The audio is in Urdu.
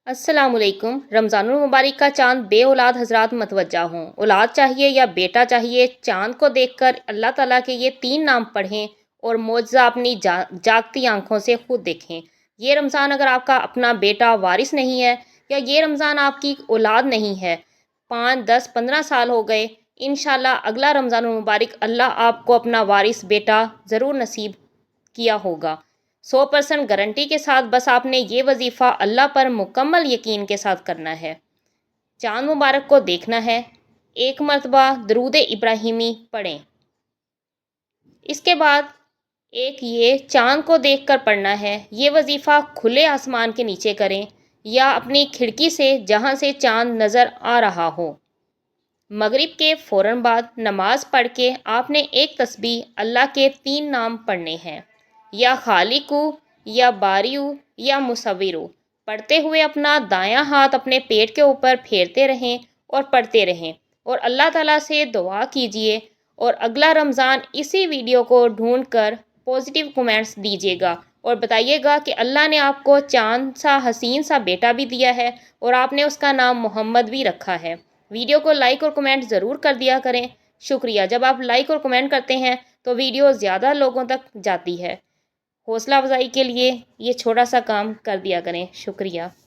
السلام علیکم۔ رمضان المبارک کا چاند بے اولاد حضرات متوجہ ہوں۔ اولاد چاہیے یا بیٹا چاہیے، چاند کو دیکھ کر اللہ تعالیٰ کے یہ 3 نام پڑھیں اور معجزہ اپنی جاگتی آنکھوں سے خود دیکھیں۔ یہ رمضان اگر آپ کا اپنا بیٹا وارث نہیں ہے یا یہ رمضان آپ کی اولاد نہیں ہے، 5، 10، 15 سال ہو گئے، انشاءاللہ اگلا رمضان المبارک اللہ آپ کو اپنا وارث بیٹا ضرور نصیب کیا ہوگا۔ 100% گارنٹی کے ساتھ، بس آپ نے یہ وظیفہ اللہ پر مکمل یقین کے ساتھ کرنا ہے۔ چاند مبارک کو دیکھنا ہے، 1 مرتبہ درود ابراہیمی پڑھیں۔ اس کے بعد یہ چاند کو دیکھ کر پڑھنا ہے۔ یہ وظیفہ کھلے آسمان کے نیچے کریں یا اپنی کھڑکی سے جہاں سے چاند نظر آ رہا ہو۔ مغرب کے فوراً بعد نماز پڑھ کے آپ نے ایک تسبیح اللہ کے 3 نام پڑھنے ہیں، یا خالقو، یا باریو، یا مصورو، پڑھتے ہوئے اپنا دایاں ہاتھ اپنے پیٹ کے اوپر پھیرتے رہیں اور پڑھتے رہیں، اور اللہ تعالیٰ سے دعا کیجئے، اور اگلا رمضان اسی ویڈیو کو ڈھونڈ کر پازیٹیو کومنٹس دیجیے گا اور بتائیے گا کہ اللہ نے آپ کو چاند سا حسین سا بیٹا بھی دیا ہے اور آپ نے اس کا نام محمد بھی رکھا ہے۔ ویڈیو کو لائک اور کمنٹ ضرور کر دیا کریں۔ شکریہ۔ جب آپ لائک اور کمنٹ کرتے ہیں تو ویڈیو زیادہ لوگوں تک جاتی ہے۔ حوصلہ افزائی کے لیے یہ چھوٹا سا کام کر دیا کریں۔ شکریہ۔